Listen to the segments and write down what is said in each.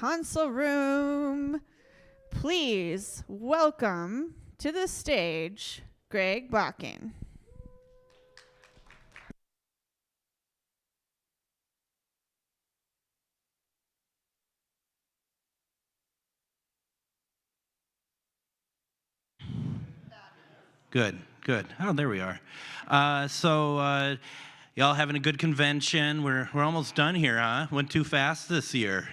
console room. Please welcome to the stage Greg Bakun. Good, good. Oh, there we are. Y'all having a good convention? We're almost done here, huh? Went too fast this year.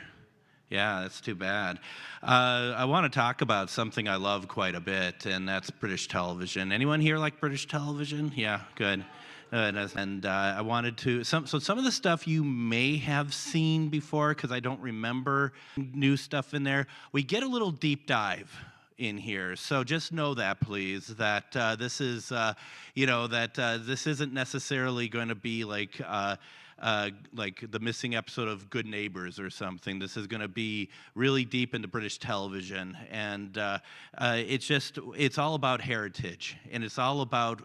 Yeah, that's too bad. I want to talk about something I love quite a bit, and that's British television. Anyone here like British television? Yeah, good. I wanted to, some of the stuff you may have seen before, because I don't remember new stuff in there. We get a little deep dive in here, so just know that, please, that this is, this isn't necessarily going to be like the missing episode of Good Neighbors or something. This is going to be really deep into British television, and it's all about heritage, and it's all about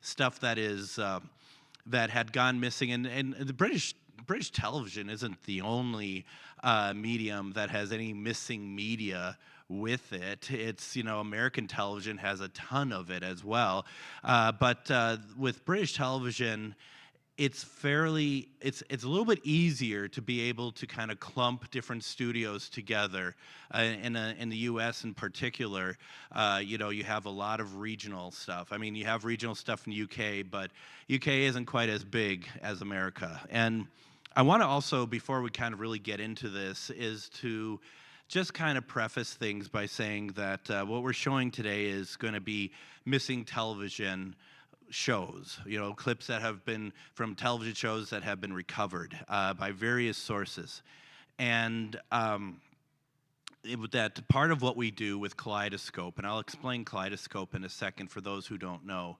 stuff that is that had gone missing, and the British television isn't the only medium that has any missing media with it. It's, American television has a ton of it as well. But with British television, it's a little bit easier to be able to kind of clump different studios together. In the U.S. in particular, you have a lot of regional stuff. I mean, you have regional stuff in the U.K., but U.K. isn't quite as big as America. And I want to also, before we kind of really get into this, is to just kind of preface things by saying that what we're showing today is going to be missing television shows, clips that have been from television shows that have been recovered by various sources. And that part of what we do with Kaleidoscope, and I'll explain Kaleidoscope in a second for those who don't know,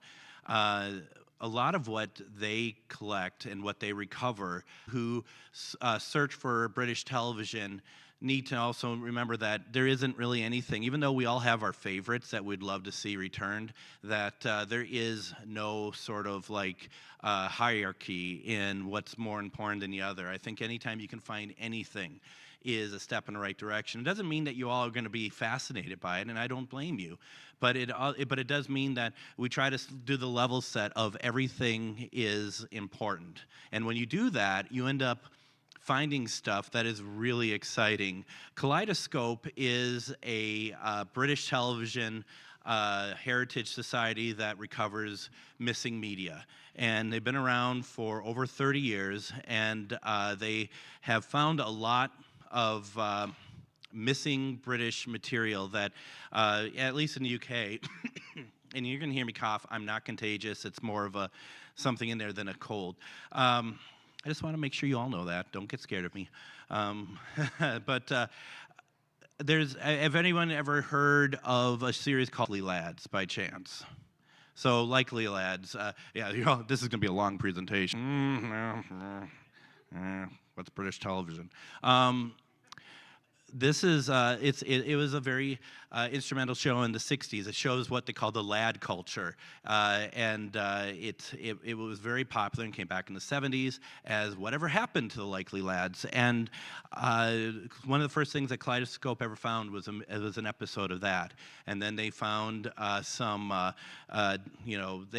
a lot of what they collect and what they recover, who search for British television, need to also remember that there isn't really anything, even though we all have our favorites that we'd love to see returned, that there is no sort of like hierarchy in what's more important than the other. I think anytime you can find anything is a step in the right direction. It doesn't mean that you all are going to be fascinated by it, and I don't blame you, but it does mean that we try to do the level set of everything is important. And when you do that, you end up finding stuff that is really exciting. Kaleidoscope is a British television heritage society that recovers missing media. And they've been around for over 30 years, and they have found a lot of missing British material that, at least in the UK, and you're going to hear me cough, I'm not contagious. It's more of something in there than a cold. I just want to make sure you all know that. Don't get scared of me. Have anyone ever heard of a series called Likely Lads by chance? So Likely Lads, this is going to be a long presentation. What's British television? This is it was a very instrumental show in the 60s. It shows what they call the lad culture, and it was very popular and came back in the 70s as Whatever Happened to the Likely Lads. And one of the first things that Kaleidoscope ever found was an episode of that. And then they found they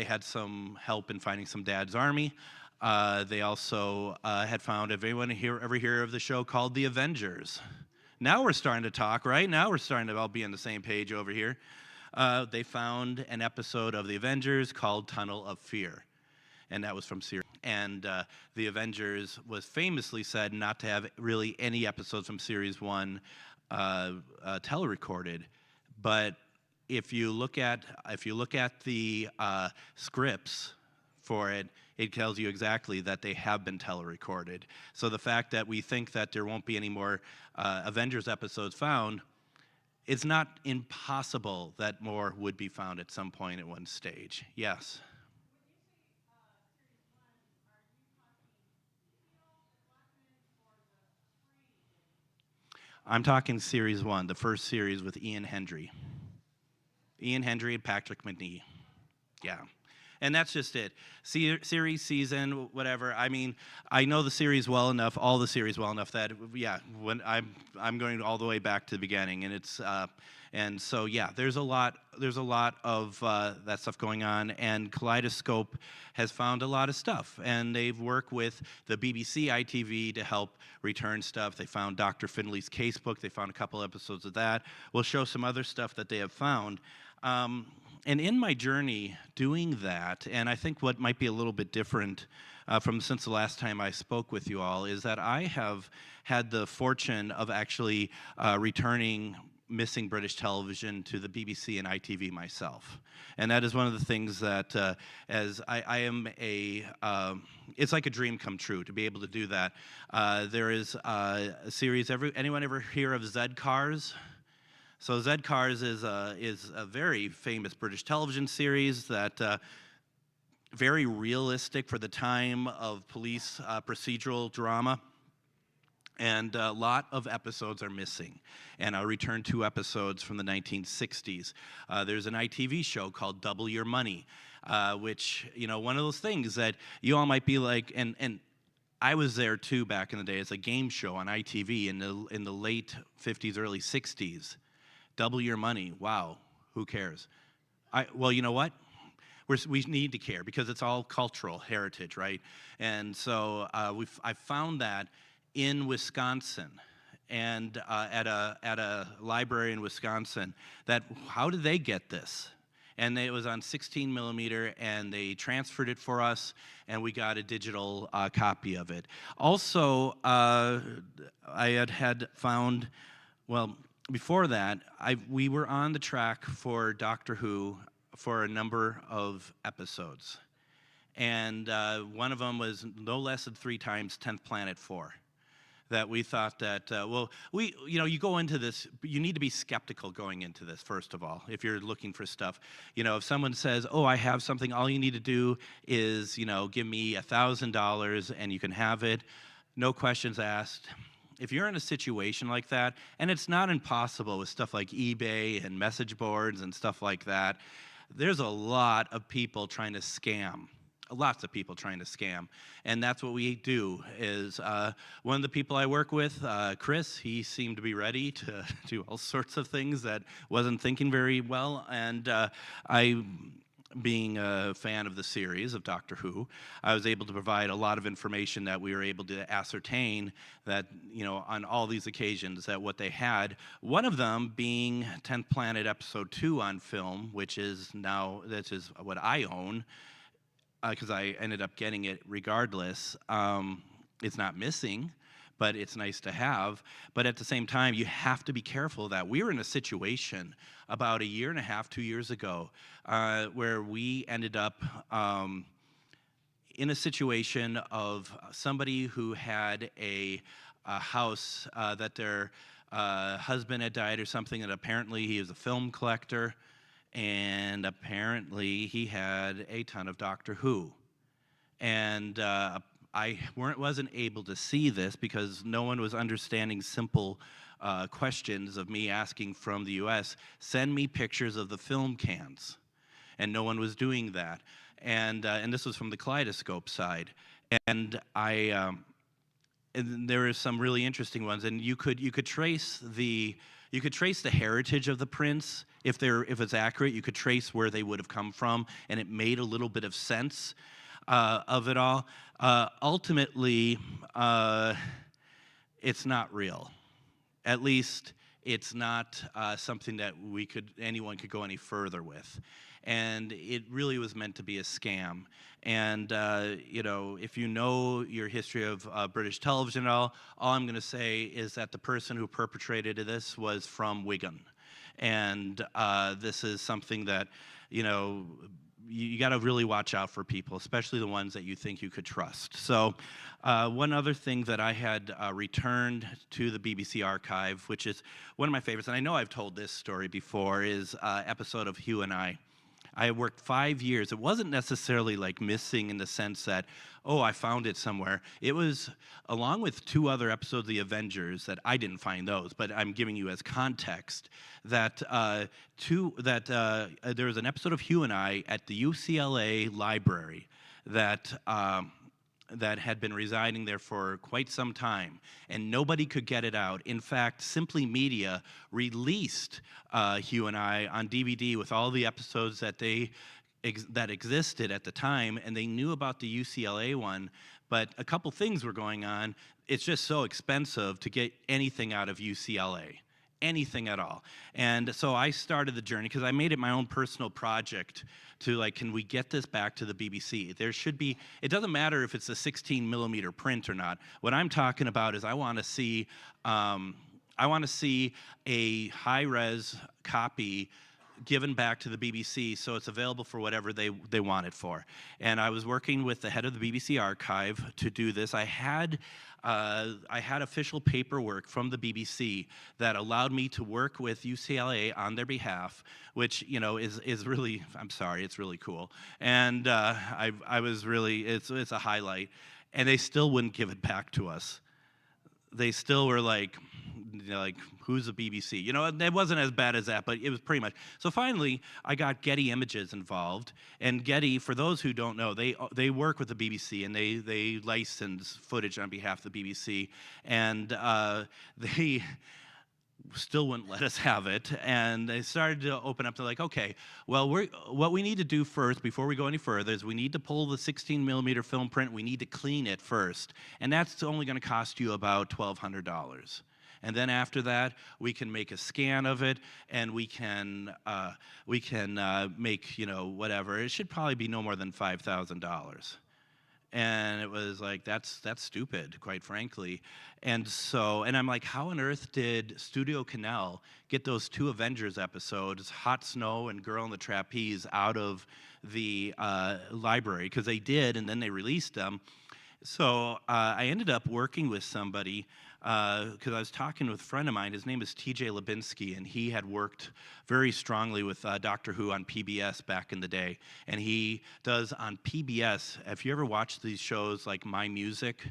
had some help in finding some Dad's Army. They also had found, if anyone ever hear of the show called The Avengers? Now we're starting to talk, right? Now we're starting to all be on the same page over here. They found an episode of The Avengers called Tunnel of Fear, and that was from series. And The Avengers was famously said not to have really any episodes from Series 1 telerecorded. But if you look at the scripts for it, it tells you exactly that they have been telerecorded. So the fact that we think that there won't be any more Avengers episodes found, it's not impossible that more would be found at some point at one stage. Yes? I'm talking Series 1, the first series with Ian Hendry. Ian Hendry and Patrick McNee. Yeah. And that's just it. Series, season, whatever. I mean, I know the series well enough, all the series well enough that yeah, when I'm going all the way back to the beginning, and it's and so yeah, there's a lot of that stuff going on, and Kaleidoscope has found a lot of stuff, and they've worked with the BBC, ITV to help return stuff. They found Dr. Finley's casebook. They found a couple episodes of that. We'll show some other stuff that they have found. And in my journey doing that, and I think what might be a little bit different from since the last time I spoke with you all, is that I have had the fortune of actually returning missing British television to the BBC and ITV myself. And that is one of the things that, as I am it's like a dream come true to be able to do that. There is a series, anyone ever hear of Z Cars? So Z Cars is a very famous British television series that very realistic for the time of police procedural drama. And a lot of episodes are missing. And I'll return 2 episodes from the 1960s. There's an ITV show called Double Your Money, which, one of those things that you all might be like, and I was there too back in the day as a game show on ITV in the late 50s, early 60s. Double Your Money, wow, who cares? Well, you know what? We need to care because it's all cultural heritage, right? And so I found that in Wisconsin, and at a library in Wisconsin, that how did they get this? And it was on 16 millimeter, and they transferred it for us, and we got a digital copy of it. Also, I had found, well, before that, we were on the track for Doctor Who for a number of episodes. And one of them was no less than 3 times 10th Planet 4. That we thought that, you go into this, you need to be skeptical going into this, first of all, if you're looking for stuff. If someone says, oh, I have something, all you need to do is, give me $1,000 and you can have it, no questions asked. If you're in a situation like that, and it's not impossible with stuff like eBay and message boards and stuff like that, there's a lot of people trying to scam. Lots of people trying to scam. And that's what we do is one of the people I work with, Chris, he seemed to be ready to do all sorts of things that wasn't thinking very well. And I, being a fan of the series of Doctor Who, I was able to provide a lot of information that we were able to ascertain that, on all these occasions that what they had, one of them being 10th Planet Episode 2 on film, which is what I own, because I ended up getting it regardless. It's not missing, but it's nice to have. But at the same time, you have to be careful that we were in a situation about 1.5 years, 2 years ago, where we ended up in a situation of somebody who had a house that their husband had died or something, and apparently he was a film collector, and apparently he had a ton of Doctor Who. And I wasn't able to see this because no one was understanding simple questions of me asking from the US, send me pictures of the film cans. And no one was doing that. And this was from the Kaleidoscope side. And and there are some really interesting ones, and you could trace the heritage of the prints. If it's accurate, you could trace where they would have come from, and it made a little bit of sense of it all. Ultimately, it's not real. At least it's not something that anyone could go any further with. And it really was meant to be a scam. And, if you know your history of British television at all I'm going to say is that the person who perpetrated this was from Wigan. And this is something that, you got to really watch out for people, especially the ones that you think you could trust. So one other thing that I had returned to the BBC archive, which is one of my favorites, and I know I've told this story before, is episode of Hugh and I. I worked 5 years. It wasn't necessarily like missing in the sense that, oh, I found it somewhere. It was along with 2 other episodes of The Avengers that I didn't find those, but I'm giving you as context that there was an episode of Hugh and I at the UCLA library that that had been residing there for quite some time, and nobody could get it out. In fact, Simply Media released Hugh and I on DVD with all the episodes that that existed at the time, and they knew about the UCLA one, but a couple things were going on. It's just so expensive to get anything out of UCLA. Anything at all. And so I started the journey because I made it my own personal project to like, can we get this back to the BBC? There should be, it doesn't matter if it's a 16 millimeter print or not. What I'm talking about is I want to see a high-res copy given back to the BBC so it's available for whatever they want it for. And I was working with the head of the BBC archive to do this. I had official paperwork from the BBC that allowed me to work with UCLA on their behalf, which, you know, is really, I'm sorry, it's really cool. And I was really, it's a highlight. And they still wouldn't give it back to us. They still were like, you know, like, who's the BBC? You know, it wasn't as bad as that, but it was pretty much. So finally, I got Getty Images involved. And Getty, for those who don't know, they work with the BBC, and they license footage on behalf of the BBC. And they still wouldn't let us have it, and they started to open up to like, okay, well, what we need to do first before we go any further is we need to pull the 16 millimeter film print. We need to clean it first, and that's only going to cost you about $1,200. And then after that, we can make a scan of it, and we can make, you know, whatever. It should probably be no more than $5,000. And it was like, that's stupid, quite frankly. And so, and I'm like, how on earth did Studio Canal get those 2 Avengers episodes, Hot Snow and Girl in the Trapeze, out of the library? Because they did, and then they released them. So I ended up working with somebody, because I was talking with a friend of mine. His name is T.J. Lubinsky, and he had worked very strongly with Doctor Who on PBS back in the day. And he does on PBS, if you ever watch these shows like My Music,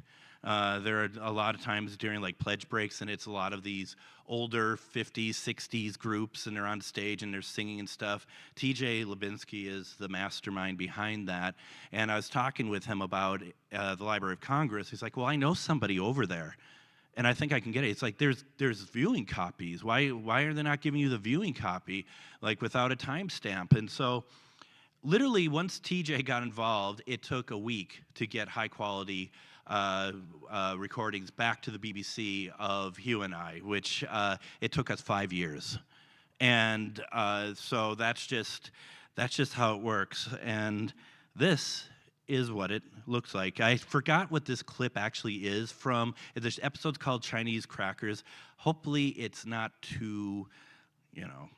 there are a lot of times during like pledge breaks, and it's a lot of these older 50s, 60s groups, and they're on stage and they're singing and stuff. T.J. Lubinsky is the mastermind behind that. And I was talking with him about the Library of Congress. He's like, well, I know somebody over there, and I think I can get it. It's like, there's viewing copies. Why are they not giving you the viewing copy, like, without a timestamp? And so literally once TJ got involved, it took a week to get high quality recordings back to the BBC of Hugh and I, which it took us 5 years. And so that's just how it works. And this is what it looks like. I forgot what this clip actually is from. This episode's called Chinese Crackers. Hopefully it's not too, you know.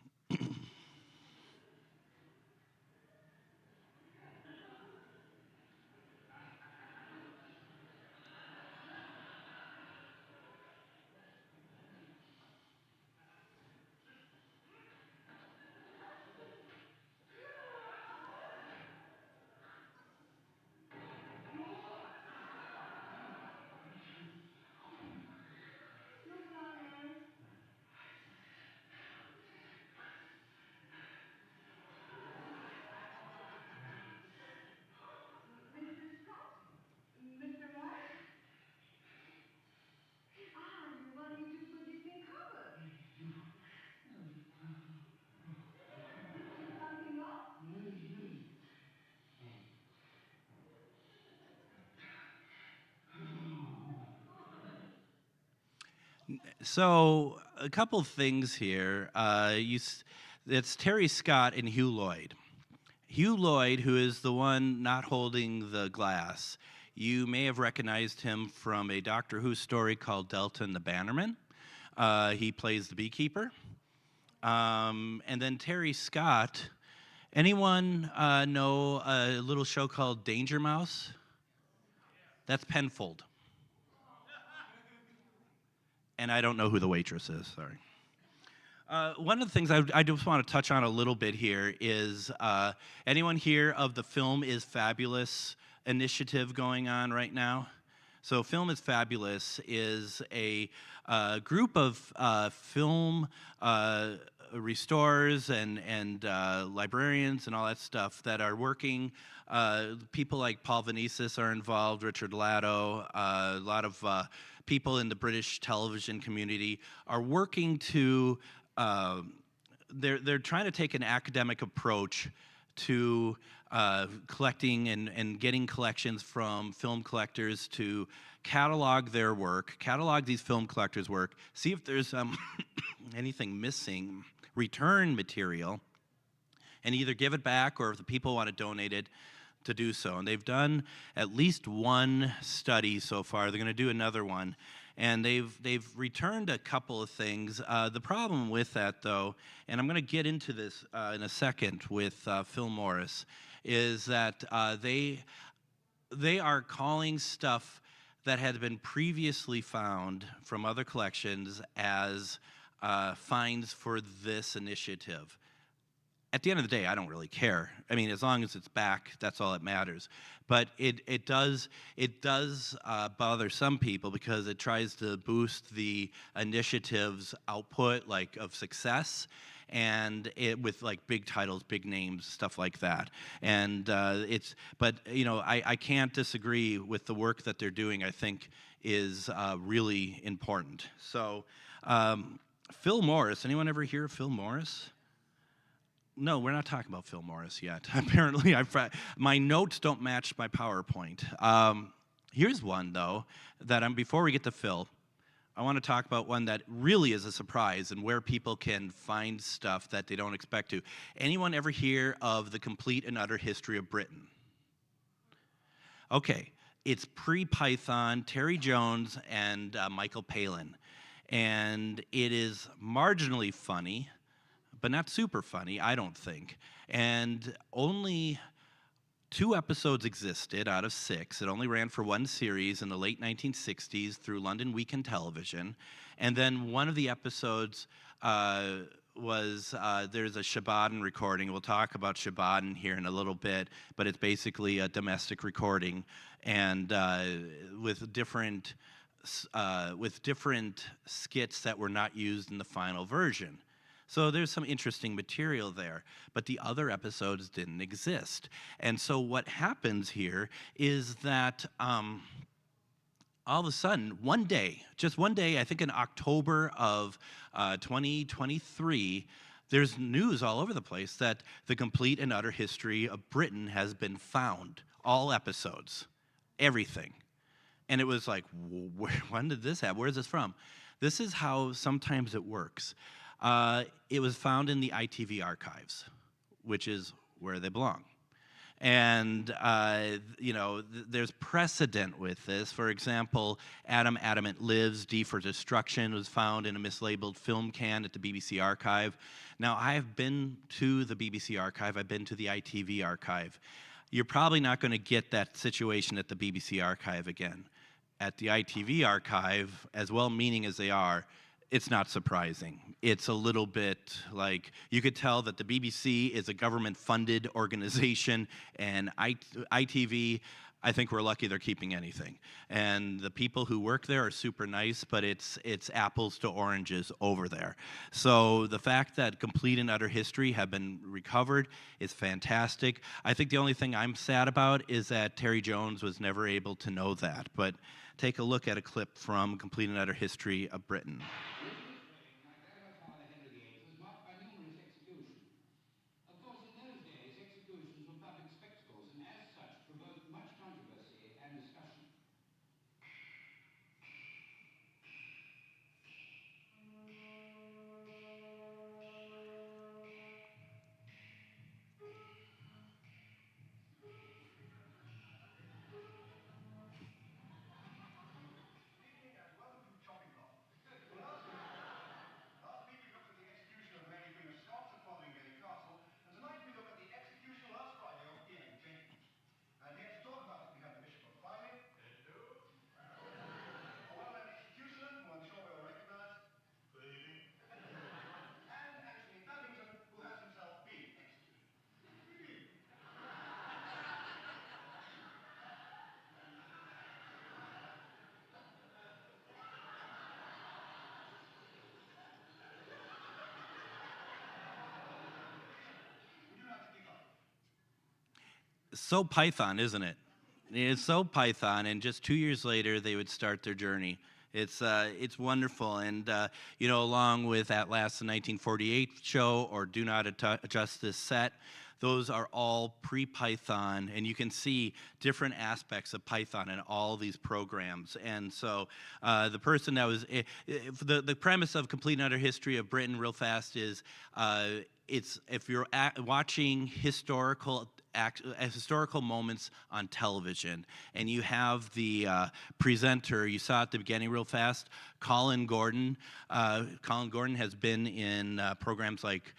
So a couple things here. It's Terry Scott and Hugh Lloyd. Hugh Lloyd, who is the one not holding the glass, you may have recognized him from a Doctor Who story called Delta and the Bannerman. He plays the beekeeper. And then Terry Scott, anyone know a little show called Danger Mouse? That's Penfold. And I don't know who the waitress is, sorry. One of the things I just want to touch on a little bit here is anyone here of the Film is Fabulous initiative going on right now? So, Film is Fabulous is a group of film restorers and librarians and all that stuff that are working. People like Paul Venices are involved, Richard Latto, a lot of people in the British television community are working to. They're trying to take an academic approach to collecting and getting collections from film collectors to catalog their work, catalog these film collectors' work, see if there's anything missing, return material, and either give it back or if the people want to donate it, to do so. And they've done at least one study so far. They're going to do another one. And they've returned a couple of things. The problem with that, though, and I'm going to get into this in a second with Phil Morris, is that they are calling stuff that had been previously found from other collections as finds for this initiative. At the end of the day, I don't really care. I mean, as long as it's back, that's all that matters. But it does bother some people because it tries to boost the initiative's output, like of success, and it with like big titles, big names, stuff like that. And but you know, I can't disagree with the work that they're doing. I think is really important. So, Phil Morris. Anyone ever hear of Phil Morris? No, we're not talking about Phil Morris yet. Apparently, my notes don't match my PowerPoint. Here's one, though, that before we get to Phil, I want to talk about one that really is a surprise and where people can find stuff that they don't expect to. Anyone ever hear of The Complete and Utter History of Britain? Okay, it's pre-Python, Terry Jones, and Michael Palin. And it is marginally funny, but not super funny, I don't think. And only 2 episodes existed out of 6. It only ran for one series in the late 1960s through London Weekend Television. And then one of the episodes was there's a Shabadan recording. We'll talk about Shabadan here in a little bit, but it's basically a domestic recording and with different skits that were not used in the final version. So there's some interesting material there, but the other episodes didn't exist. And so what happens here is that all of a sudden, one day, just one day, I think in October of 2023, there's news all over the place that The Complete and Utter History of Britain has been found. All episodes, everything. And it was like, when did this happen? Where is this from? This is how sometimes it works. It was found in the ITV archives, which is where they belong. And, you know, there's precedent with this. For example, Adamant Lives, D for Destruction was found in a mislabeled film can at the BBC archive. Now, I've been to the BBC archive. I've been to the ITV archive. You're probably not going to get that situation at the BBC archive again. At the ITV archive, as well-meaning as they are, it's not surprising. It's a little bit like, you could tell that the BBC is a government-funded organization, and ITV, I think we're lucky they're keeping anything. And the people who work there are super nice, but it's apples to oranges over there. So the fact that Complete and Utter History have been recovered is fantastic. I think the only thing I'm sad about is that Terry Jones was never able to know that. But take a look at a clip from Complete and Utter History of Britain. so Python, isn't it? It's so Python, and just 2 years later, they would start their journey. It's wonderful, and along with At Last, the 1948 show, or Do Not Adjust This Set, those are all pre-Python, and you can see different aspects of Python in all these programs. And so the person that was, the premise of Complete and Utter History of Britain, real fast, is it's if you're watching historical moments on television, and you have the presenter, you saw at the beginning real fast, Colin Gordon. Colin Gordon has been in programs like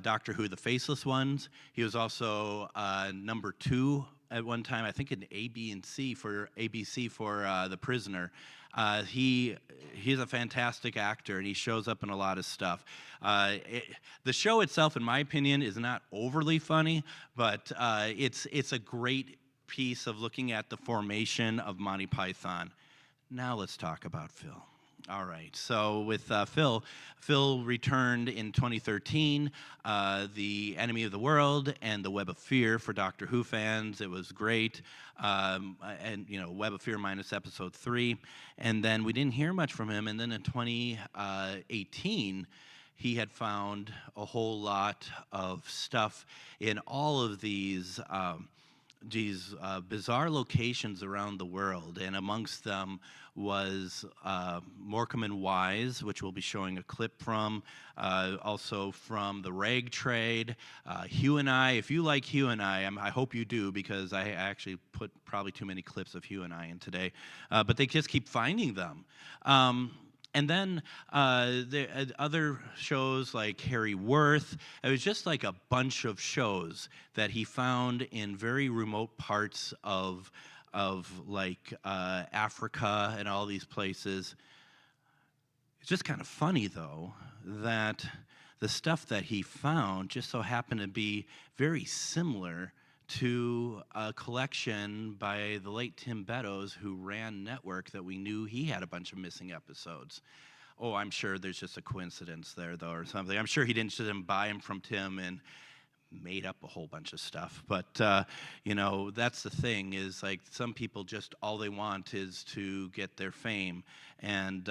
Doctor Who, The Faceless Ones. He was also number 2 at one time, I think in ABC for The Prisoner. He's a fantastic actor, and he shows up in a lot of stuff. The show itself, in my opinion, is not overly funny, but it's a great piece of looking at the formation of Monty Python. Now let's talk about Phil. All right, so with Phil returned in 2013, The Enemy of the World and The Web of Fear for Doctor Who fans. It was great, and Web of Fear minus episode 3, and then we didn't hear much from him, and then in 2018, he had found a whole lot of stuff in all of these bizarre locations around the world, and amongst them was Morecambe and Wise, which we'll be showing a clip from, also from the rag trade, Hugh and I. If you like Hugh and I hope you do, because I actually put probably too many clips of Hugh and I in today, but they just keep finding them. And then other shows like Harry Worth. It was just like a bunch of shows that he found in very remote parts of like Africa and all these places. It's just kind of funny, though, that the stuff that he found just so happened to be very similar to a collection by the late Tim Beddoes, who ran Network, that we knew he had a bunch of missing episodes. Oh, I'm sure there's just a coincidence there, though, or something. I'm sure he didn't just buy them from Tim and made up a whole bunch of stuff. But, that's the thing, is like some people just, all they want is to get their fame. And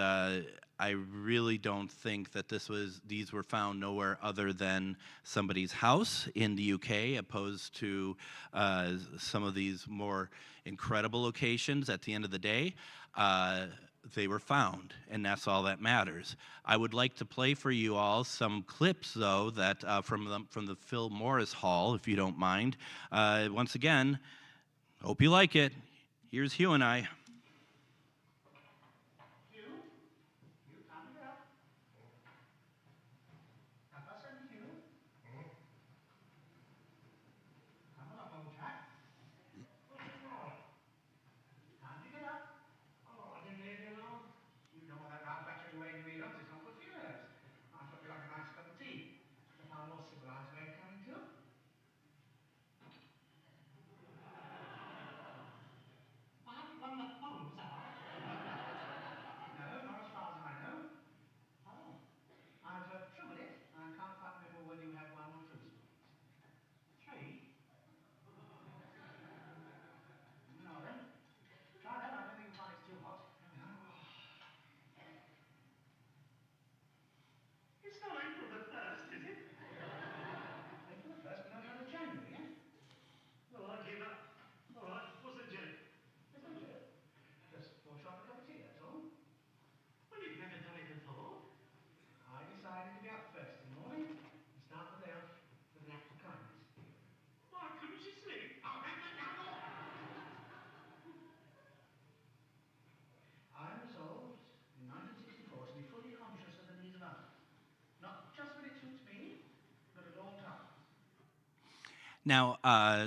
I really don't think that these were found nowhere other than somebody's house in the UK, opposed to some of these more incredible locations. At the end of the day, they were found, and that's all that matters. I would like to play for you all some clips, though, that from the Phil Morris Hall, if you don't mind. Once again, hope you like it. Here's Hugh and I. It's not April the 1st, is it? April the 1st, we're not under January, eh? Well, I give up. All right, what's the joke? There's no joke. Just pour shop a cup of tea, that's all. Well, you've never done it before. I decided to be up first in the morning and start the day off with an act of kindness. Why couldn't you sleep? I'll have the double! I resolved in 1964 to be fully conscious of the needs of others. Not just when it suits me, but at all times. Now,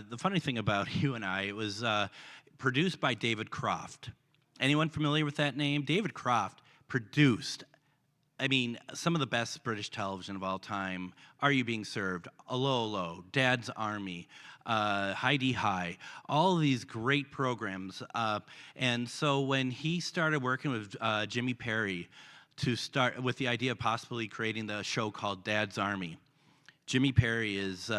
the funny thing about Hugh and I, it was produced by David Croft. Anyone familiar with that name? David Croft produced, some of the best British television of all time. Are You Being Served? Allo, Dad's Army, Heidi High, all of these great programs. And so when he started working with Jimmy Perry to start with the idea of possibly creating the show called Dad's Army, Jimmy Perry is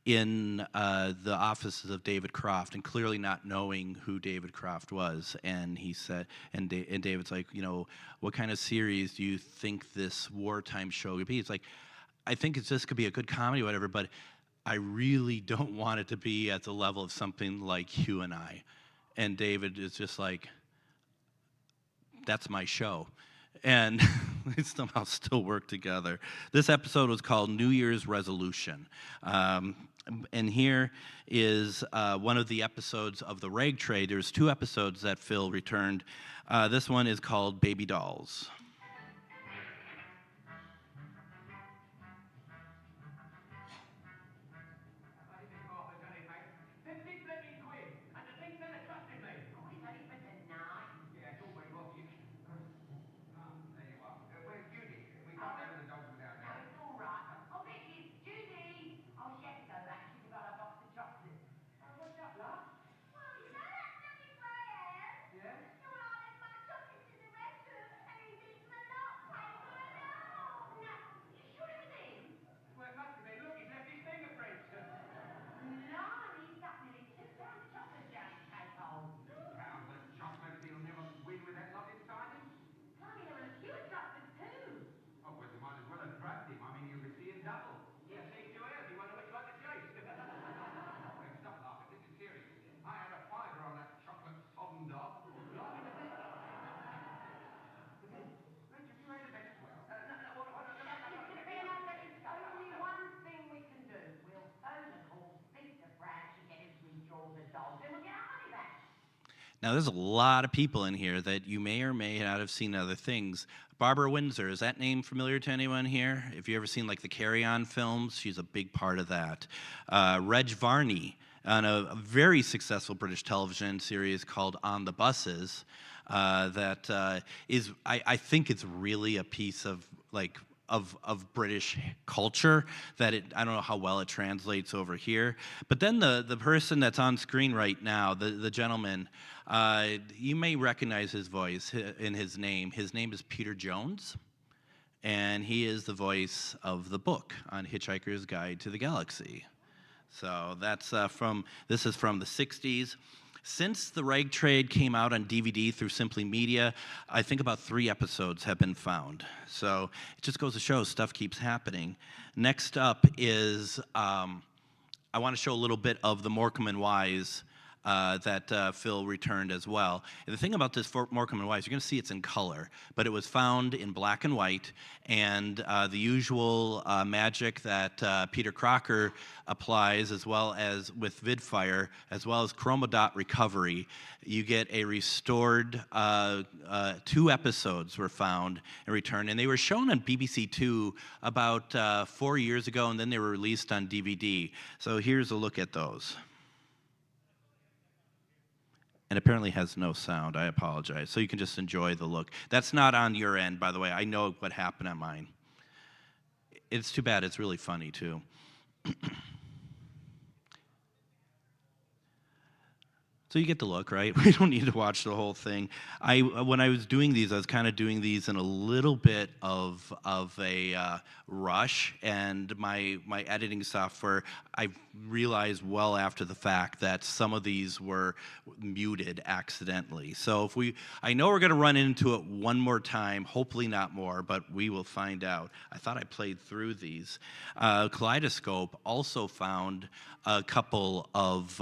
in the offices of David Croft, and clearly not knowing who David Croft was. And he said, and David's like, you know, what kind of series do you think this wartime show could be? It's like, I think it's just could be a good comedy, or whatever, but I really don't want it to be at the level of something like Hugh and I. And David is just like, that's my show. And they somehow still work together. This episode was called New Year's Resolution. And here is one of the episodes of The Rag Trade. There's 2 episodes that Phil returned. This one is called Baby Dolls. Now, there's a lot of people in here that you may or may not have seen other things. Barbara Windsor, is that name familiar to anyone here? If you ever seen like the Carry On films, she's a big part of that. Reg Varney on a very successful British television series called On the Buses. That is, I think it's really a piece of like of British culture that I don't know how well it translates over here. But then the person that's on screen right now, the gentleman, you may recognize his voice in his name. His name is Peter Jones, and he is the voice of the book on Hitchhiker's Guide to the Galaxy. So this is from the 60s. Since The Rag Trade came out on DVD through Simply Media, I think about 3 episodes have been found. So it just goes to show stuff keeps happening. Next up is, I want to show a little bit of the Morecambe and Wise that Phil returned as well. And the thing about this Morecambe and Wise, you're going to see it's in color, but it was found in black and white, and the usual magic that Peter Crocker applies, as well as with VidFire, as well as chroma dot recovery, you get a restored 2 episodes were found and returned, and they were shown on BBC Two about 4 years ago, and then they were released on DVD. So here's a look at those. And apparently has no sound. I apologize. So you can just enjoy the look. That's not on your end, by the way. I know what happened on mine. It's too bad. It's really funny, too. So you get the look, right? We don't need to watch the whole thing. When I was doing these, I was kind of doing these in a little bit of a rush, and my editing software, I realized well after the fact that some of these were muted accidentally. So I know we're going to run into it one more time, hopefully not more, but we will find out. I thought I played through these. Kaleidoscope also found a couple of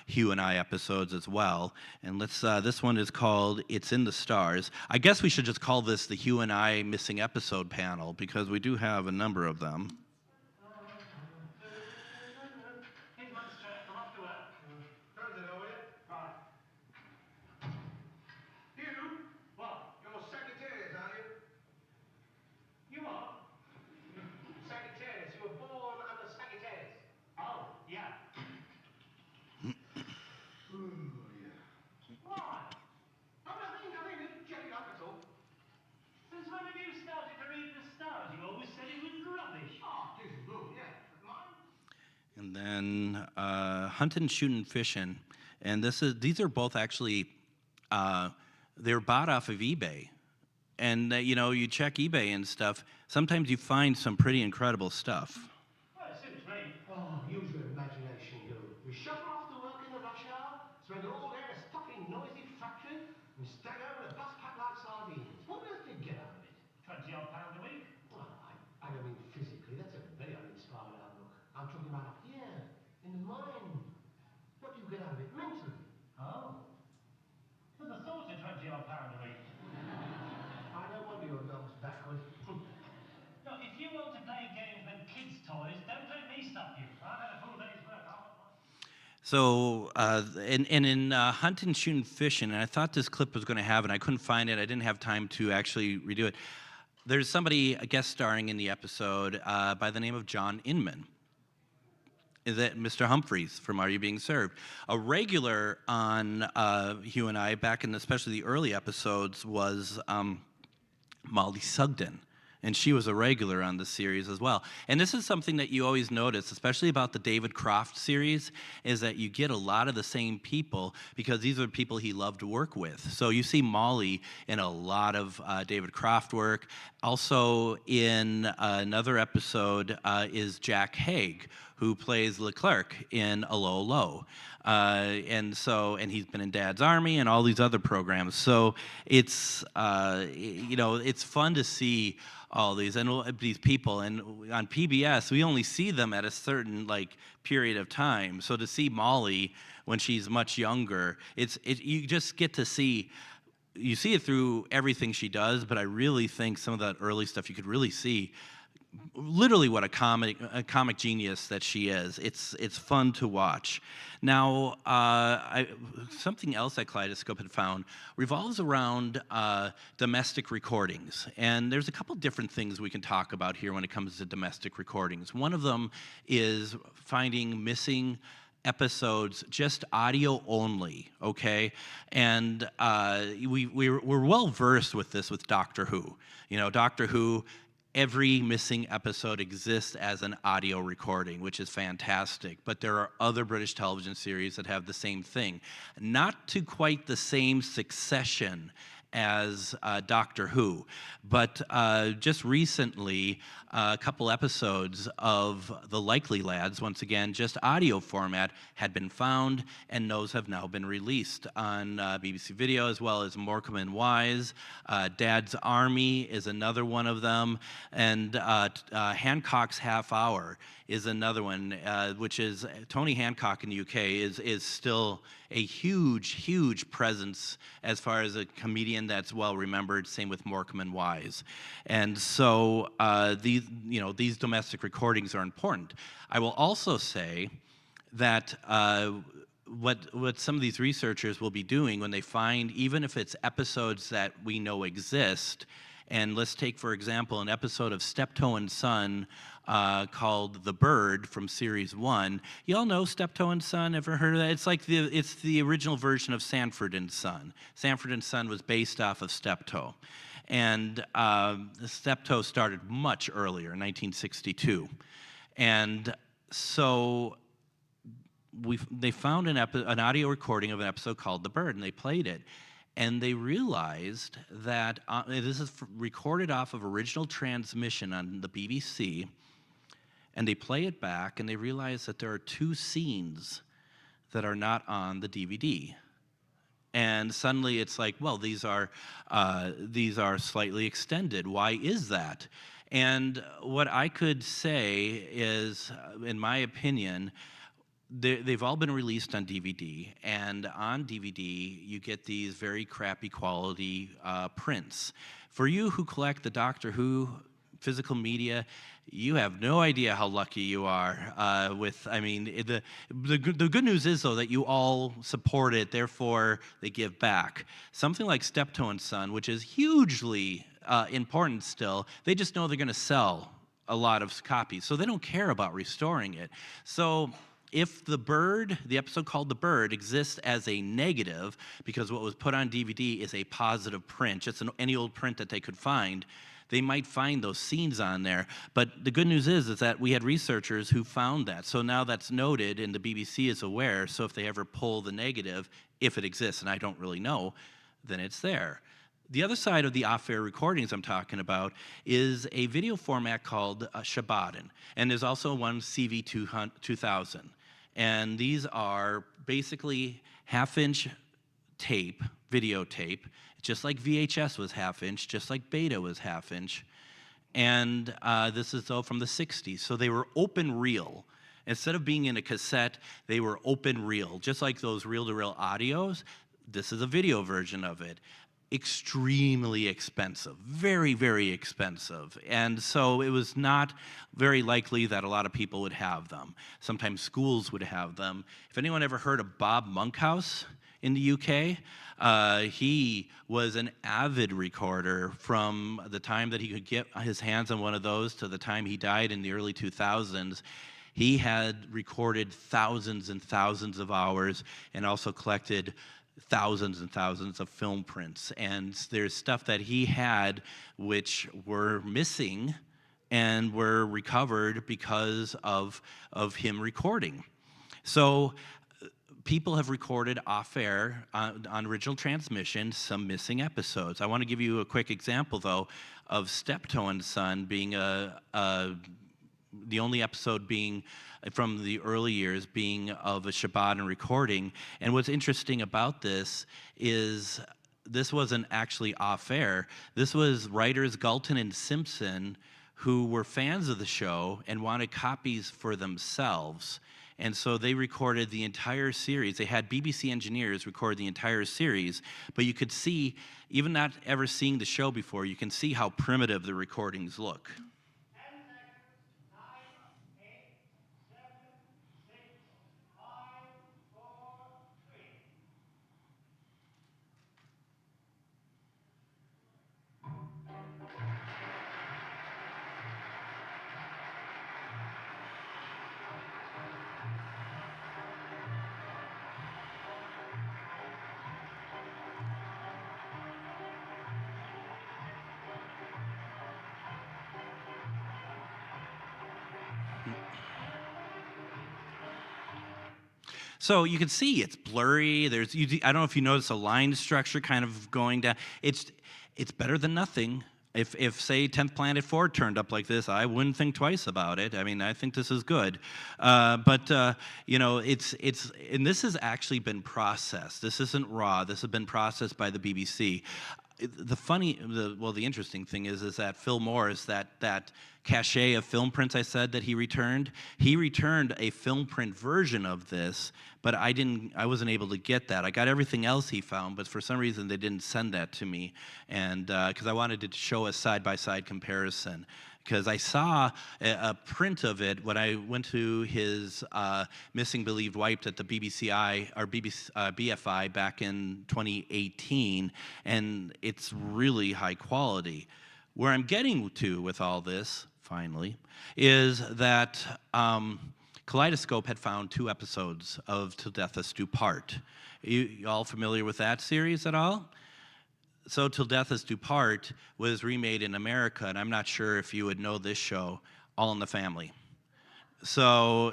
Hugh and I episodes as well. And this one is called It's in the Stars. I guess we should just call this the Hugh and I missing episode panel, because we do have a number of them. Here's Munster. I'm off to work. Friends in with you? Right. You? What? You're Sagittarius, aren't you? You are? Sagittarius. You were born under Sagittarius. Oh, yeah. Why? Oh, nothing. Check it up, that's all. Since when have you started to read the stars? You always said it was rubbish. Oh, this is blue, yeah. Mine? And then Hunting, Shooting, Fishing. And these are both actually, they're bought off of eBay. And, you check eBay and stuff, sometimes you find some pretty incredible stuff. Well, it suits me. Oh, usually imagine So, and in Hunting, Shooting, Fishing, and I thought this clip was going to have it, I couldn't find it. I didn't have time to actually redo it. There's somebody guest starring in the episode by the name of John Inman. Is that Mr. Humphreys from Are You Being Served? A regular on Hugh and I, back in especially the early episodes, was Molly Sugden. And she was a regular on the series as well. And this is something that you always notice, especially about the David Croft series, is that you get a lot of the same people because these are people he loved to work with. So you see Molly in a lot of David Croft work. Also in another episode is Jack Haig, who plays Leclerc in Allo Allo. And he's been in Dad's Army and all these other programs. So it's, it's fun to see all these people, and on PBS we only see them at a certain period of time. So to see Molly when she's much younger, you just get to see. You see it through everything she does, but I really think some of that early stuff you could really see literally what a comic genius that she is. It's fun to watch. Now, something else that Kaleidoscope had found revolves around domestic recordings. And there's a couple different things we can talk about here when it comes to domestic recordings. One of them is finding missing episodes, just audio only, okay? And we're well versed with this with Doctor Who. Doctor Who, every missing episode exists as an audio recording, which is fantastic. But there are other British television series that have the same thing. Not to quite the same succession as Doctor Who, but just recently, a couple episodes of The Likely Lads, once again, just audio format, had been found, and those have now been released on BBC Video, as well as Morecambe and Wise. Dad's Army is another one of them, and Hancock's Half Hour is another one, which is Tony Hancock in the UK is still a huge presence as far as a comedian that's well remembered. Same with Morecambe and Wise, and so these domestic recordings are important. I will also say that what some of these researchers will be doing when they find, even if it's episodes that we know exist, and let's take for example an episode of Steptoe and Son called The Bird from series 1. Y'all know Steptoe and Son? Ever heard of that? It's the original version of Sanford and Son. Sanford and Son was based off of Steptoe. And Steptoe started much earlier, 1962. And so they found an audio recording of an episode called The Bird, and they played it. And they realized that this is recorded off of original transmission on the BBC, and they play it back, and they realize that there are two scenes that are not on the DVD. And suddenly it's like, well, these are slightly extended. Why is that? And what I could say is, in my opinion, they've all been released on DVD, and on DVD you get these very crappy quality prints. For you who collect the Doctor Who physical media, you have no idea how lucky you are. The good news is though that you all support it, therefore they give back. Something like Steptoe and Son, which is hugely important still, they just know they're going to sell a lot of copies, so they don't care about restoring it. So if The Bird, the episode called The Bird, exists as a negative, because what was put on DVD is a positive print, just any old print that they could find, they might find those scenes on there. But the good news is that we had researchers who found that. So now that's noted, and the BBC is aware, so if they ever pull the negative, if it exists, and I don't really know, then it's there. The other side of the off-air recordings I'm talking about is a video format called Shabadan, and there's also one CV2000. And these are basically half-inch tape, videotape, just like VHS was half-inch, just like Beta was half-inch. And this is though from the 60s. So they were open reel. Instead of being in a cassette, they were open reel. Just like those reel-to-reel audios, this is a video version of it. extremely expensive, very, very expensive. And so it was not very likely that a lot of people would have them. Sometimes schools would have them. If anyone ever heard of Bob Monkhouse in the UK, he was an avid recorder from the time that he could get his hands on one of those to the time he died in the early 2000s. He had recorded thousands and thousands of hours and also collected thousands and thousands of film prints. And there's stuff that he had which were missing and were recovered because of him recording. So people have recorded off-air on original transmission some missing episodes. I want to give you a quick example, though, of Steptoe and Son being the only episode being from the early years being of a Shabbat and recording. And what's interesting about this is this wasn't actually off-air. This was writers Galton and Simpson who were fans of the show and wanted copies for themselves. And so they recorded the entire series. They had BBC engineers record the entire series, but you could see, even not ever seeing the show before, you can see how primitive the recordings look. So you can see it's blurry. I don't know if you notice a line structure kind of going down. It's better than nothing. If say 10th Planet 4 turned up like this, I wouldn't think twice about it. I mean, I think this is good. But you know, and this has actually been processed. This isn't raw. This has been processed by the BBC. The interesting thing is that Phil Morris, that cache of film prints I said that he returned a film print version of this, but I wasn't able to get that. I got everything else he found, but for some reason they didn't send that to me, and because I wanted to show a side-by-side comparison. Because I saw a print of it when I went to his Missing Believed Wiped at the BFI back in 2018, and it's really high quality. Where I'm getting to with all this, finally, is that Kaleidoscope had found 2 episodes of Till Death Us Do Part. You all familiar with that series at all? So Till Death Us Do Part was remade in America, and I'm not sure if you would know this show, All in the Family. So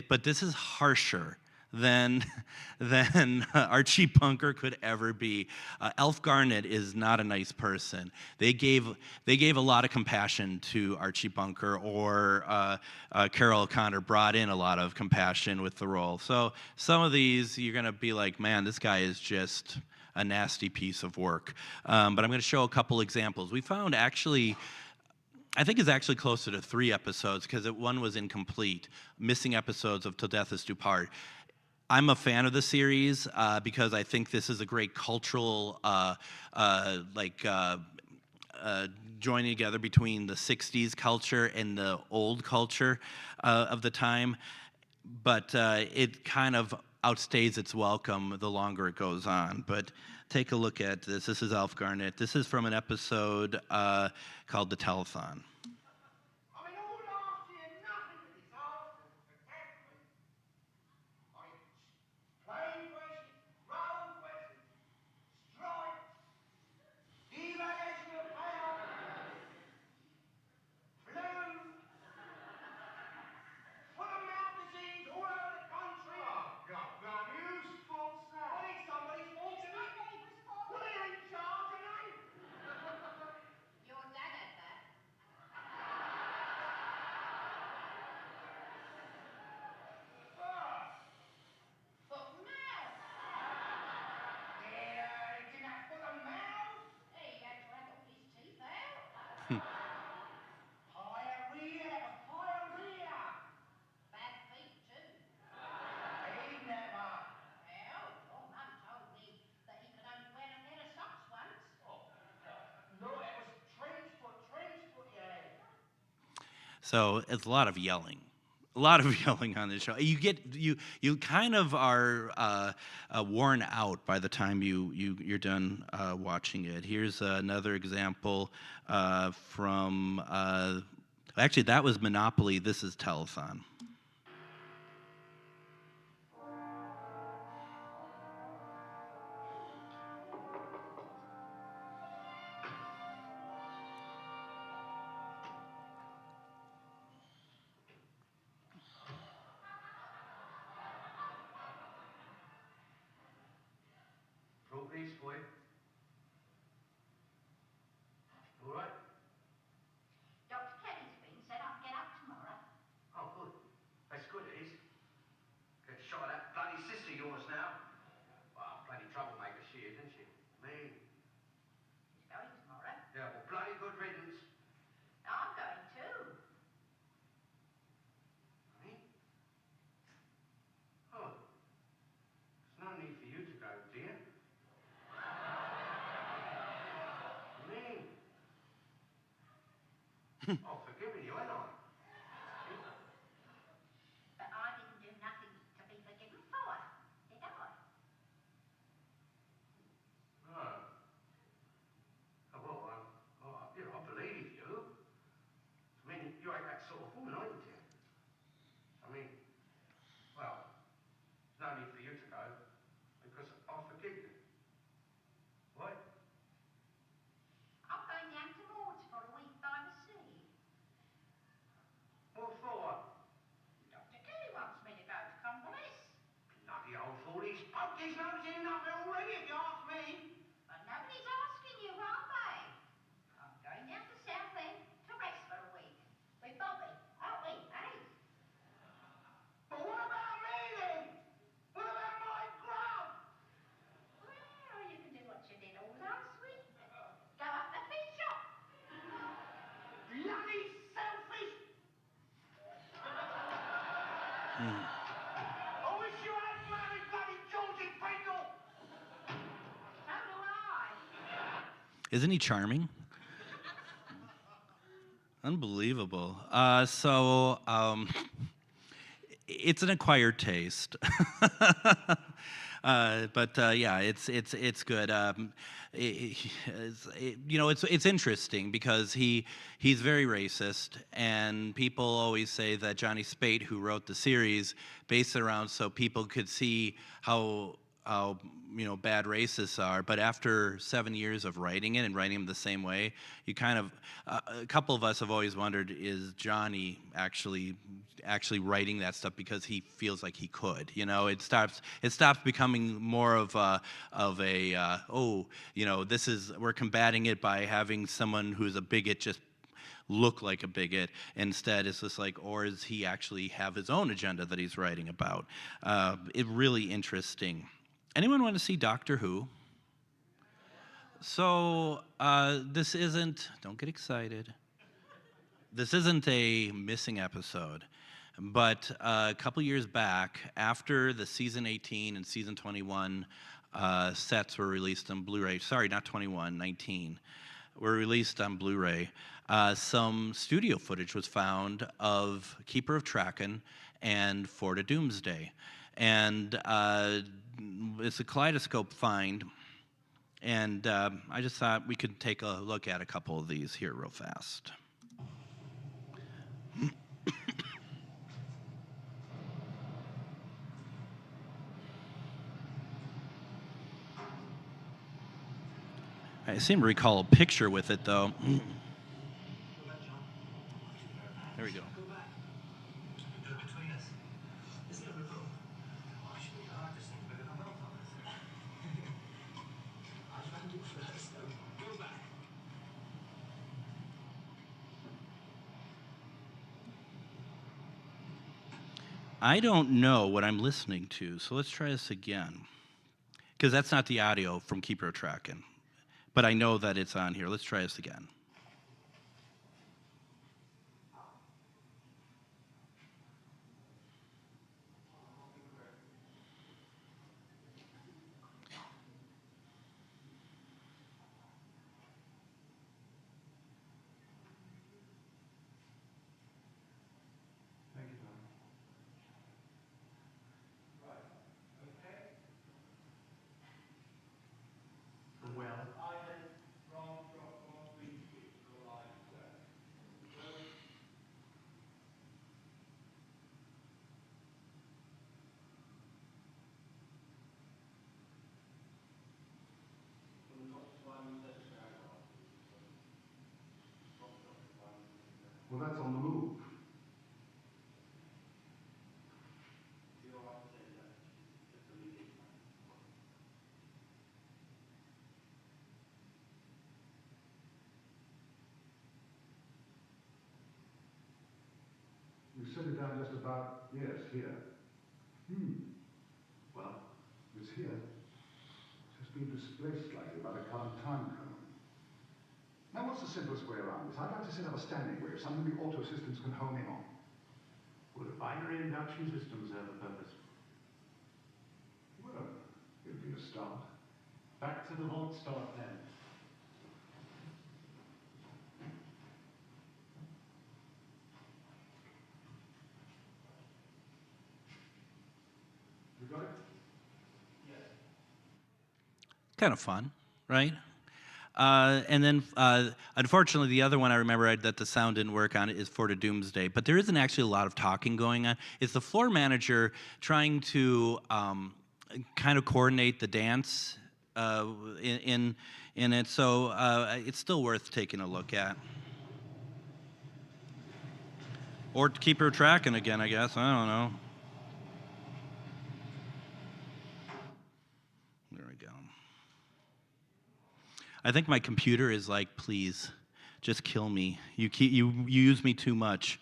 but this is harsher than Archie Bunker could ever be. Elf Garnett is not a nice person. They gave a lot of compassion to Archie Bunker, or Carol O'Connor brought in a lot of compassion with the role. So some of these you're gonna be like, man, this guy is just a nasty piece of work. But I'm going to show a couple examples. We found actually, I think it's actually closer to 3 episodes because one was incomplete, missing episodes of Till Death Us Do Part. I'm a fan of the series because I think this is a great cultural joining together between the 60s culture and the old culture of the time. But it kind of outstays its welcome the longer it goes on. But take a look at this. This is Elf Garnett. This is from an episode called The Telethon. So it's a lot of yelling. A lot of yelling on this show. You kind of are worn out by the time you're done watching it. Here's another example from actually that was Monopoly. This is Telethon. Brought these for you. All right? Dr. Kelly's been said I can get up tomorrow. Oh, good. That's good, it is. Get shot at that bloody sister of yours now. Well, bloody troublemaker she is, isn't she? Me. She's going tomorrow. Yeah, well, bloody good riddance. I'm going too. Me? Oh. There's no need for you to go, dear. Me? Oh, forgiving you, ain't I? But I didn't do nothing to be forgiven for, did I? Oh. Oh, well, you know, I believe you. I mean, you ain't that sort of woman, are you, dear? I mean, well, there's no need for you to go, because I'll forgive you. What? I'm going down to Maud's for a week by the sea. What for? Dr. Kelly wants me to go to Convalesce. Bloody old fool, he's poked his nose in enough already, if you ask me. But nobody's asking you, are they? I'm going down to Southend to rest for a week. With Bobby, aren't we, eh? But what about me, then? What about my grub? Well, you can do what you did all last week. Go up the fish shop. Bloody selfish! I wish you had married bloody Georgie Pringle! So do I. Isn't he charming? Unbelievable. It's an acquired taste. But yeah, it's good. It's interesting because he's very racist, and people always say that Johnny Spate, who wrote the series, based it around so people could see how bad racists are. But after 7 years of writing it and writing them the same way, you kind of a couple of us have always wondered, is Johnny actually writing that stuff because he feels like he could? It stops becoming more of we're combating it by having someone who's a bigot just look like a bigot. Instead, it's just like, or does he actually have his own agenda that he's writing about? It really interesting. Anyone want to see Doctor Who? So this isn't, don't get excited. This isn't a missing episode, but a couple years back, after the season 18 and season 21 sets were released on Blu-ray, sorry, not 21, 19, were released on Blu-ray, some studio footage was found of Keeper of Traken and Fort of Doomsday. And it's a Kaleidoscope find, and I just thought we could take a look at a couple of these here real fast. I seem to recall a picture with it, though. There we go. I don't know what I'm listening to, so let's try this again. Because that's not the audio from Keeper of Traken. But I know that it's on here. Let's try this again. Well, that's on the move. You set it down just about, yes, here. Well, it's here. It's just been displaced slightly by the current time cone. Now, what's the simplest way around this? I'd like to set up a standing wave, something the auto systems can home in on. Would a binary induction system serve a purpose? Well, it'd be a start. Back to the vault start then. You got it? Kind of fun, right? And then, unfortunately, the other one I remember that the sound didn't work on is For the Doomsday. But there isn't actually a lot of talking going on. It's the floor manager trying to kind of coordinate the dance in it. So it's still worth taking a look at. Or to keep her tracking again, I guess. I don't know. There we go. I think my computer is like, please, just kill me. You use me too much.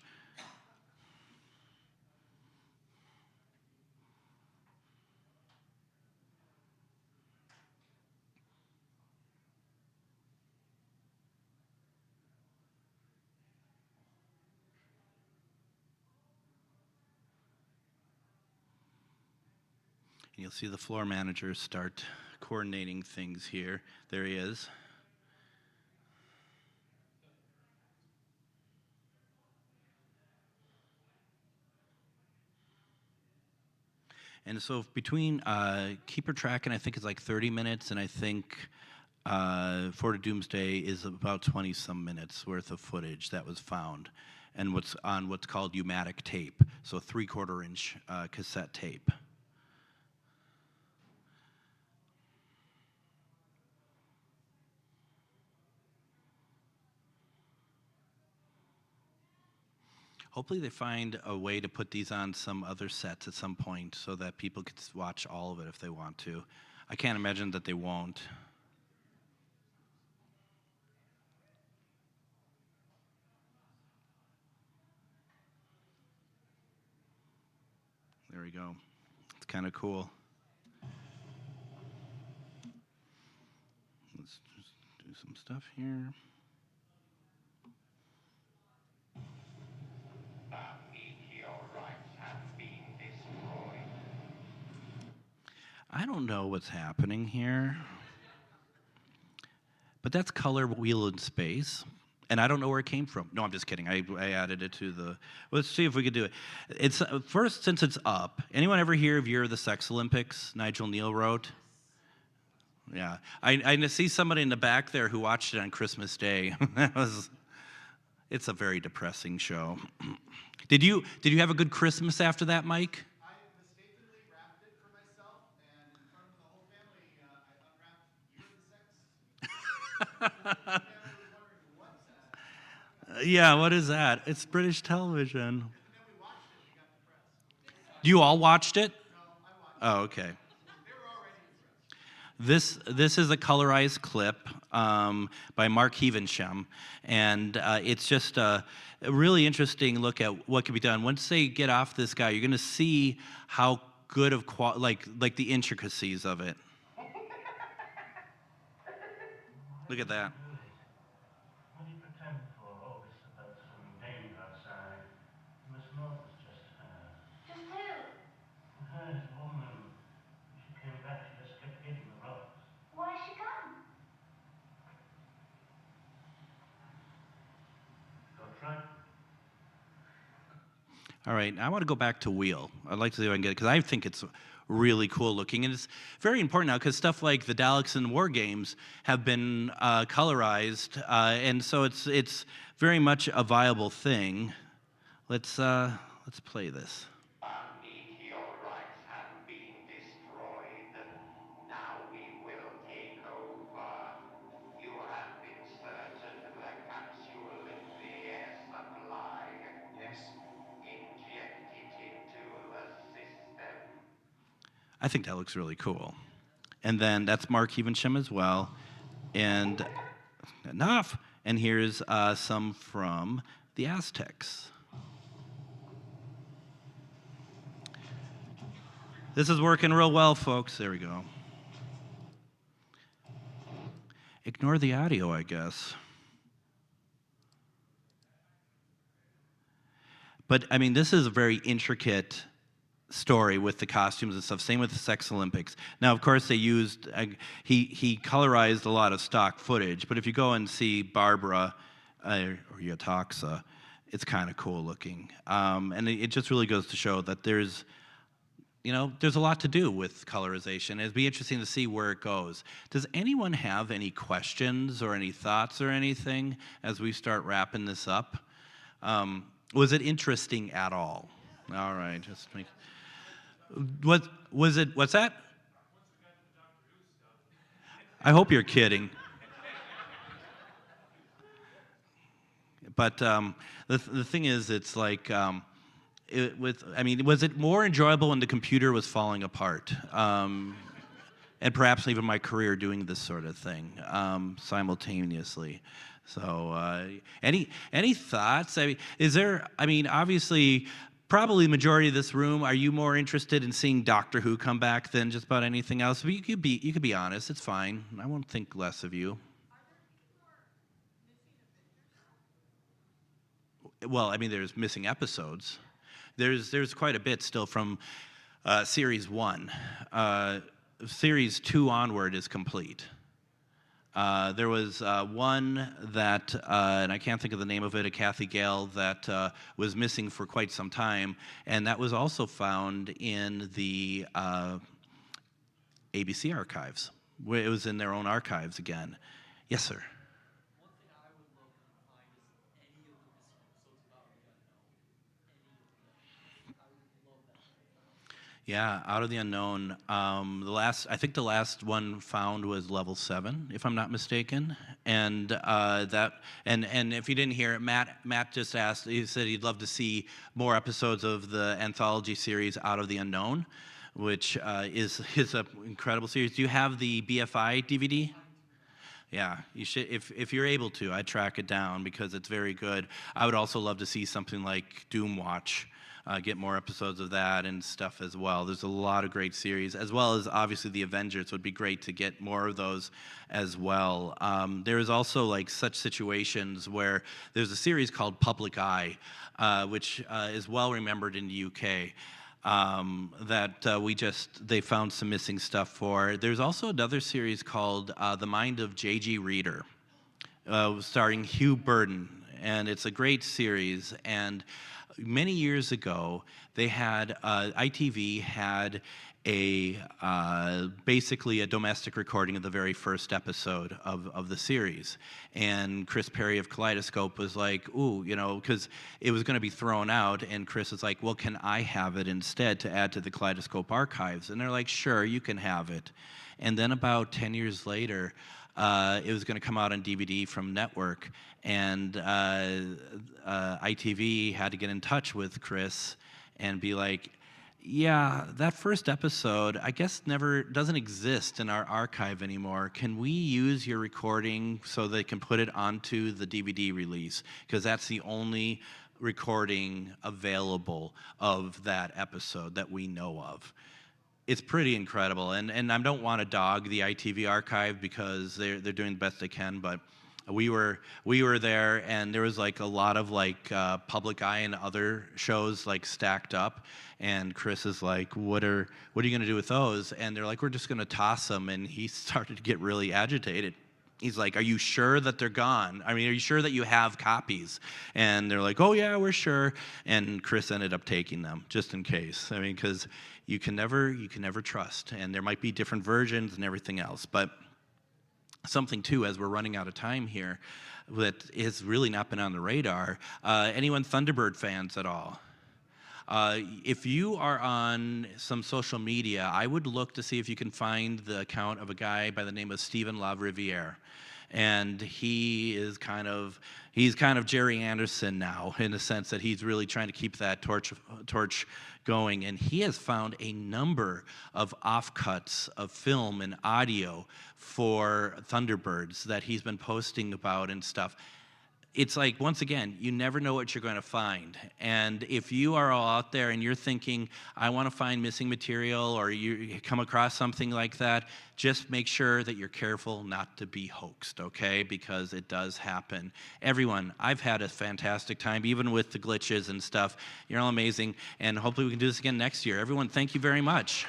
And you'll see the floor manager start coordinating things here. There he is. And so between Keeper Tracking, I think it's like 30 minutes, and I think For the Doomsday is about 20-some minutes worth of footage that was found. And what's on what's called U-matic tape, so 3/4-inch cassette tape. Hopefully they find a way to put these on some other sets at some point so that people could watch all of it if they want to. I can't imagine that they won't. There we go. It's kind of cool. Let's just do some stuff here. I don't know what's happening here. But that's color wheel in space. And I don't know where it came from. No, I'm just kidding. I added it to the... Let's see if we could do it. It's first, since it's up, anyone ever hear of Year of the Sex Olympics? Nigel Neal wrote? Yeah. I see somebody in the back there who watched it on Christmas Day. It's a very depressing show. Did you have a good Christmas after that, Mike? I mistakenly wrapped it for myself, and in front of the whole family, I unwrapped Year of the Sex. The whole family was wondering, what's that? Yeah, what is that? It's British television. And then we watched it, we got depressed. You all watched it? No, I watched Oh, okay. it. They were already depressed. This is a colorized clip by Mark Heavensham, and it's just a really interesting look at what can be done. Once they get off this guy, you're going to see how good of like the intricacies of it. Look at that. What do you pretend for? Oh, it's about some danger outside. You must know it was just her. Just who? Her, the woman. She came back, she just kept getting the rocks. Why she come? Got frightened. All right, I want to go back to Wheel. I'd like to see if I can get it, because I think it's really cool looking. And it's very important now, because stuff like the Daleks and War Games have been colorized, and so it's very much a viable thing. Let's play this. Meteorites have been destroyed. Now we will take over. You have been certain the capsule in the air supply. I think that looks really cool. And then that's Mark Evesham as well. And enough. And here's some from the Aztecs. This is working real well, folks. There we go. Ignore the audio, I guess. But, I mean, this is a very intricate story with the costumes and stuff. Same with the Sex Olympics. Now, of course, they used, he colorized a lot of stock footage, but if you go and see Barbara or Yatoxa, it's kind of cool looking. And it just really goes to show that there's a lot to do with colorization. It'd be interesting to see where it goes. Does anyone have any questions or any thoughts or anything as we start wrapping this up? Was it interesting at all? All right, just make. What was it? What's that? I hope you're kidding. But the thing is, it's like. Was it more enjoyable when the computer was falling apart? And perhaps even my career doing this sort of thing simultaneously. So, any thoughts? Obviously, probably the majority of this room, are you more interested in seeing Doctor Who come back than just about anything else? But you could be honest. It's fine. I won't think less of you. Well, there's missing episodes. There's quite a bit still from Series 1. Series 2 onward is complete. There was one that, and I can't think of the name of it, a Kathy Gale, that was missing for quite some time, and that was also found in the ABC archives. It was in their own archives again. Yes, sir. Yeah, Out of the Unknown. I think the last one found was level 7, if I'm not mistaken. And and if you didn't hear it, Matt just asked. He said he'd love to see more episodes of the anthology series Out of the Unknown, which is an incredible series. Do you have the BFI DVD? Yeah, you should. If you're able to, I'd track it down because it's very good. I would also love to see something like Doom Watch. Get more episodes of that and stuff as well. There's a lot of great series, as well as obviously the Avengers. Would be great to get more of those as well. There is also like such situations where there's a series called Public Eye, which is well remembered in the UK. They found some missing stuff for. There's also another series called The Mind of J.G. Reader, starring Hugh Burden, and it's a great series. And many years ago, they had ITV had basically a domestic recording of the very first episode of the series, and Chris Perry of Kaleidoscope was like, "Ooh, because it was going to be thrown out," and Chris was like, "Well, can I have it instead to add to the Kaleidoscope archives?" And they're like, "Sure, you can have it." And then about 10 years later, it was going to come out on DVD from Network, and ITV had to get in touch with Chris and be like, "Yeah, that first episode, I guess doesn't exist in our archive anymore. Can we use your recording so they can put it onto the DVD release? Because that's the only recording available of that episode that we know of." It's pretty incredible, and I don't want to dog the ITV archive because they're doing the best they can, but we were there, and there was like a lot of like Public Eye and other shows like stacked up, and Chris is like, what are you going to do with those? And they're like, "We're just going to toss them," and he started to get really agitated. He's like, "Are you sure that they're gone? Are you sure that you have copies?" And they're like, "Oh yeah, we're sure." And Chris ended up taking them just in case. Because you can never trust, and there might be different versions and everything else. But something too, as we're running out of time here, that has really not been on the radar. Anyone Thunderbird fans at all? If you are on some social media, I would look to see if you can find the account of a guy by the name of Stephen La Riviere. and he's kind of Jerry Anderson now, in the sense that he's really trying to keep that torch going, and he has found a number of offcuts of film and audio for Thunderbirds that he's been posting about and stuff. It's like, once again, you never know what you're going to find. And if you are all out there and you're thinking, I want to find missing material, or you come across something like that, just make sure that you're careful not to be hoaxed, okay? Because it does happen. Everyone, I've had a fantastic time, even with the glitches and stuff. You're all amazing, and hopefully we can do this again next year. Everyone, thank you very much.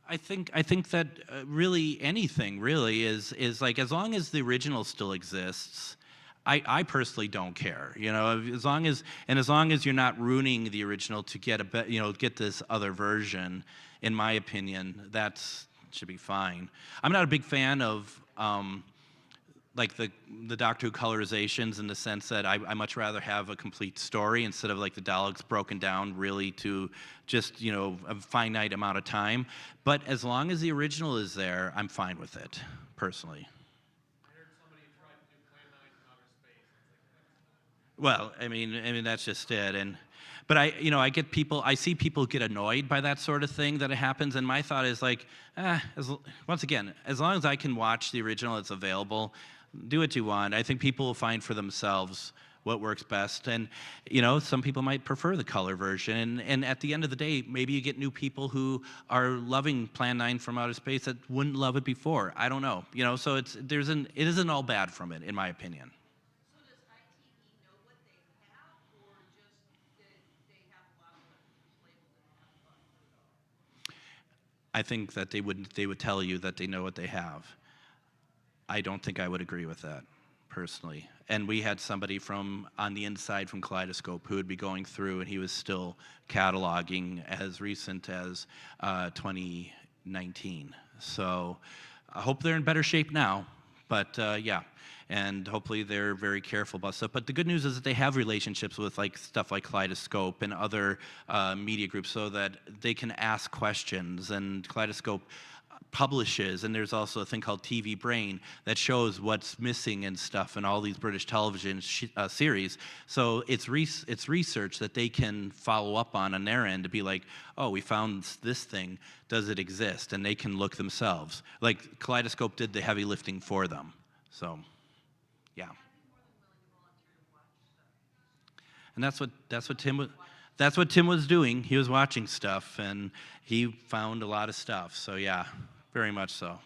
I think that really anything really is like, as long as the original still exists, I personally don't care. You know, as long as you're not ruining the original to get this other version, in my opinion, should be fine. I'm not a big fan of like the Doctor Who colorizations, in the sense that I much rather have a complete story instead of like the Daleks broken down really to just, a finite amount of time. But as long as the original is there, I'm fine with it, personally. I heard somebody tried to do Plan 9 in outer space. Well, that's just it. But I see people get annoyed by that sort of thing that it happens, and my thought is like, once again, as long as I can watch the original, it's available, do what you want. I think people will find for themselves what works best, and some people might prefer the color version, and at the end of the day, maybe you get new people who are loving Plan 9 from outer space that wouldn't love it before. I don't know, so it isn't all bad from it, in my opinion. So does ITV know what they have, or just that they have a lot of them labeled and have fun? I think that they would tell you that they know what they have. I don't think I would agree with that, personally. And we had somebody on the inside from Kaleidoscope who would be going through, and he was still cataloging as recent as 2019. So I hope they're in better shape now, but yeah. And hopefully they're very careful about stuff. But the good news is that they have relationships with stuff like Kaleidoscope and other media groups, so that they can ask questions. And Kaleidoscope publishes, and there's also a thing called TV Brain that shows what's missing and stuff in all these British television series. So it's research that they can follow up on their end to be like, oh, we found this thing, does it exist? And they can look themselves. Like Kaleidoscope did the heavy lifting for them. So, yeah. And that's what Tim was doing. He was watching stuff, and he found a lot of stuff. So yeah, very much so.